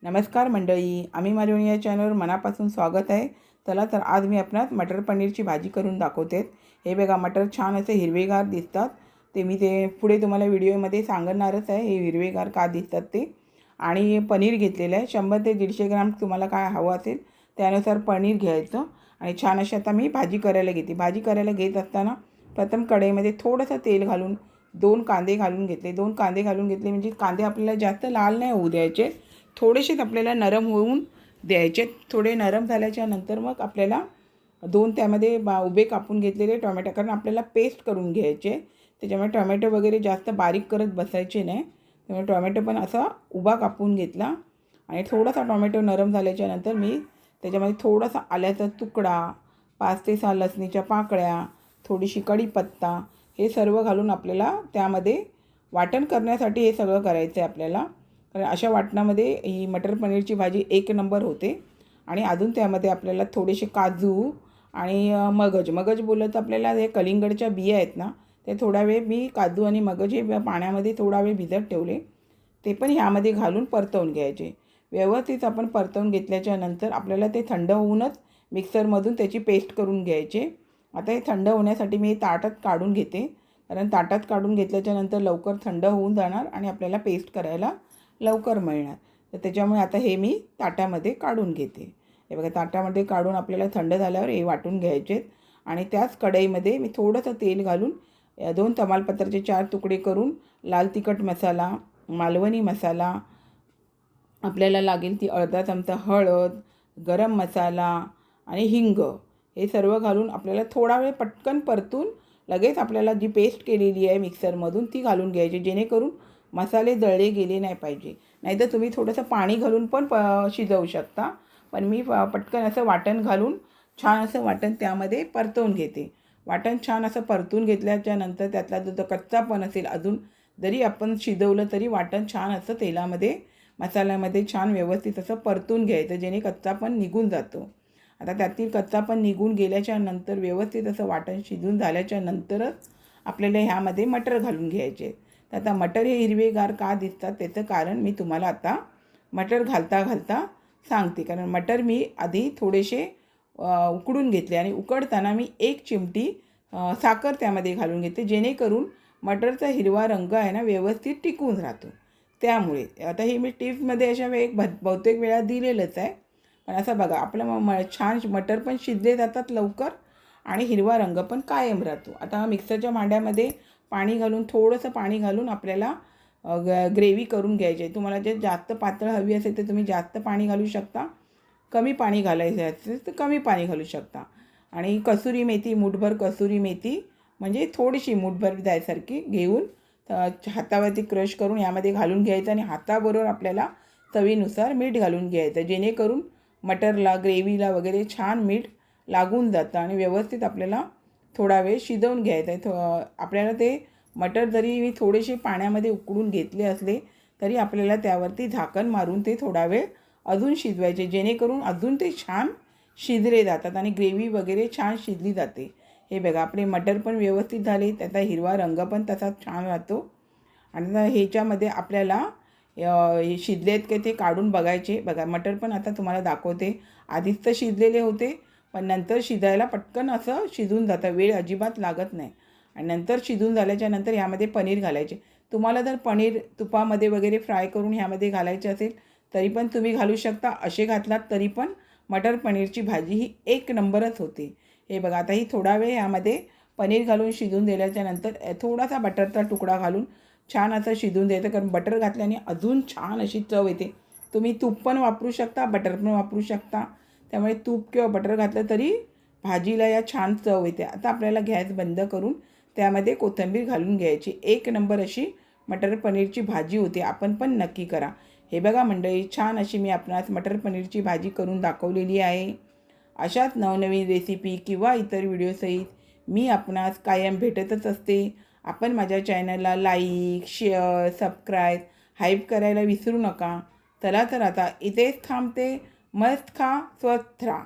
नमस्कार मंडळी, आम्ही मालवणी या चॅनलवर मनापासून स्वागत आहे. चला तर आज मी आपणास मटर पनीरची भाजी करून दाखवते. हे बघा, मटर छान असे हिरवेगार दिसतात. ते पुढे तुम्हाला व्हिडिओमध्ये सांगणारच आहे हे हिरवेगार का दिसतात ते. आणि पनीर घेतलेलं आहे 100 ते 150 ग्राम. तुम्हाला काय हवं असेल त्यानुसार पनीर घ्यायचं. आणि छान अशी आता मी भाजी करायला घेते. भाजी करायला घेत असताना प्रथम कढईमध्ये थोडंसं तेल घालून 2 कांदे घालून घेतले. 2 कांदे घालून घेतले म्हणजे कांदे आपल्याला जास्त लाल नाही होऊ द्यायचे, थोडेसेच आपल्याला नरम होऊन द्यायचे. थोडे नरम झाल्याच्या नंतर मग आपल्याला 2 त्यामध्ये उभे कापून घेतलेले टोमॅटो, कारण आपल्याला पेस्ट करून घ्यायचे. त्याच्यामुळे टोमॅटो वगैरे जास्त बारीक करत बसायचे नाही. त्यामुळे टोमॅटो पण असा उभा कापून घेतला. आणि थोडासा टोमॅटो नरम झाल्याच्या नंतर मी त्याच्यामध्ये थोडासा आल्याचा तुकडा, 5 ते 6 लसणीच्या पाकळ्या, थोडीशी कढीपत्ता हे सर्व घालून आपल्याला त्यामध्ये वाटण करण्यासाठी हे सगळं करायचं आहे आपल्याला. कारण अशा वाटणामध्ये ही मटर पनीरची भाजी एक नंबर होते. आणि अजून त्यामध्ये आपल्याला थोडेसे काजू आणि मगज बोललं तर आपल्याला हे कलिंगडच्या बिया आहेत ना, ते थोडा वेळ मी काजू आणि मगज हे पाण्यामध्ये थोडा वेळ भिजत ठेवले. ते पण ह्यामध्ये घालून परतवून घ्यायचे. व्यवस्थित आपण परतवून घेतल्याच्या नंतर आपल्याला ते थंड होऊनच मिक्सरमधून त्याची पेस्ट करून घ्यायचे. आता हे थंड होण्यासाठी मी ताटात काढून घेते, कारण ताटात काढून घेतल्याच्या नंतर लवकर थंड होऊन जाणार आणि आपल्याला पेस्ट करायला लवकर मिळणार. तर त्याच्यामुळे आता हे मी ताटामध्ये काढून घेते. हे बघा, ताटामध्ये काढून आपल्याला थंड झाल्यावर हे वाटून घ्यायचे. आणि त्याच कढईमध्ये मी थोडंसं तेल घालून 2 तमालपत्राचे 4 तुकडे करून लाल तिखट मसाला, मालवणी मसाला, आपल्याला लागेल ती अर्धा चमचा हळद, गरम मसाला आणि हिंग हे सर्व घालून आपल्याला थोडा वेळ पटकन परतून लगेच आपल्याला जी पेस्ट केलेली आहे मिक्सरमधून ती घालून घ्यायची, जेणेकरून मसाले दळले गेले नाही पाहिजे. नाहीतर तुम्ही थोडंसं पाणी घालून पण शिजवू शकता. पण मी पटकन असं वाटण घालून छान असं वाटण त्यामध्ये परतवून घेते. वाटण छान असं परतून घेतल्याच्या नंतर त्यातला जो कच्चा पण असेल, अजून जरी आपण शिजवलं तरी वाटण छान असं तेलामध्ये मसाल्यामध्ये छान व्यवस्थित असं परतून घ्यायचं, जेणे कच्चा पण निघून जातो. आता त्यातील कच्चा पण निघून गेल्याच्या नंतर व्यवस्थित असं वाटण शिजून झाल्याच्या नंतरच आपल्याला ह्यामध्ये मटर घालून घ्यायचे. तर आता मटर हे हिरवेगार का दिसतात त्याचं कारण मी तुम्हाला आता मटर घालता घालता सांगते. कारण मटर मी आधी थोडेसे उकडून घेतले आणि उकडताना मी 1 चिमटी साखर त्यामध्ये घालून घेते, जेणेकरून मटरचा हिरवा रंग आहे ना व्यवस्थित टिकून राहतो. त्यामुळे आता हे मी टिप्समध्ये अशा बहुतेक वेळा दिलेलंच आहे. पण असं बघा, आपलं छान मटर पण शिजले जातात लवकर आणि हिरवा रंग पण कायम राहतो. आता मिक्सरच्या भांड्यामध्ये पाणी घालून, थोडंसं पाणी घालून आपल्याला ग्रेव्ही करून घ्यायची आहे. तुम्हाला जे जास्त पातळ हवी असेल तर तुम्ही जास्त पाणी घालू शकता, कमी पाणी घालायचं असेल तर कमी पाणी घालू शकता. आणि कसुरी मेथी, मुठभर कसुरी मेथी म्हणजे थोडीशी मुठभर द्यायसारखी घेऊन हातावरती क्रश करून यामध्ये घालून घ्यायचं. आणि हाताबरोबर आपल्याला चवीनुसार मीठ घालून घ्यायचं, जेणेकरून मटरला, ग्रेव्हीला वगैरे छान मीठ लागून जातं आणि व्यवस्थित आपल्याला थोडा वेळ शिजवून घ्यायचं आहे. आपल्याला ते मटर जरी मी थोडेसे पाण्यामध्ये उकडून घेतले असले तरी आपल्याला त्यावरती झाकण मारून ते थोडा वेळ अजून शिजवायचे, जेणेकरून अजून ते छान शिजले जातात आणि ग्रेव्ही वगैरे छान शिजली जाते. हे बघा, आपले मटर पण व्यवस्थित झाले, त्याचा हिरवा रंग पण तसाच छान राहतो. आणि ह्याच्यामध्ये आपल्याला हे शिजलेत का ते काढून बघायचे. बघा, मटर पण आता तुम्हाला दाखवते. आधीच तर शिजलेले होते, पण नंतर शिजायला पटकन असं शिजून जातं, वेळ अजिबात लागत नाही. आणि नंतर शिजून झाल्याच्या नंतर ह्यामध्ये पनीर घालायचे. तुम्हाला जर पनीर तुपामध्ये वगैरे फ्राय करून ह्यामध्ये घालायचे असेल तरी पण तुम्ही घालू शकता. असे घातलात तरी पण मटर पनीरची भाजी ही एक नंबरच होते. हे बघा, आता ही थोडा वेळ ह्यामध्ये पनीर घालून शिजून दिल्याच्या नंतर थोडासा बटरचा तुकडा घालून छान असं शिजून द्यायचं, कारण बटर घातल्याने अजून छान अशी चव येते. तुम्ही तूप पण वापरू शकता, बटर पण वापरू शकता. त्यामुळे तूप किंवा बटर घातलं तरी भाजीला या छान चव येते. आता आपल्याला गॅस बंद करून त्यामध्ये कोथिंबीर घालून घ्यायची. एक नंबर अशी मटर पनीरची भाजी होते. आपण पण नक्की करा. हे बघा मंडळी, छान अशी मी आपणास मटर पनीरची भाजी करून दाखवलेली आहे. अशाच नवनवीन रेसिपी किंवा इतर व्हिडिओसहित मी आपणास कायम भेटतच असते. आपण माझ्या चॅनलला लाईक, शेअर, सबस्क्राईब, हाईप करायला विसरू नका. चला तर आता इथेच थांबते. मस्त खा, स्वस्त राहा.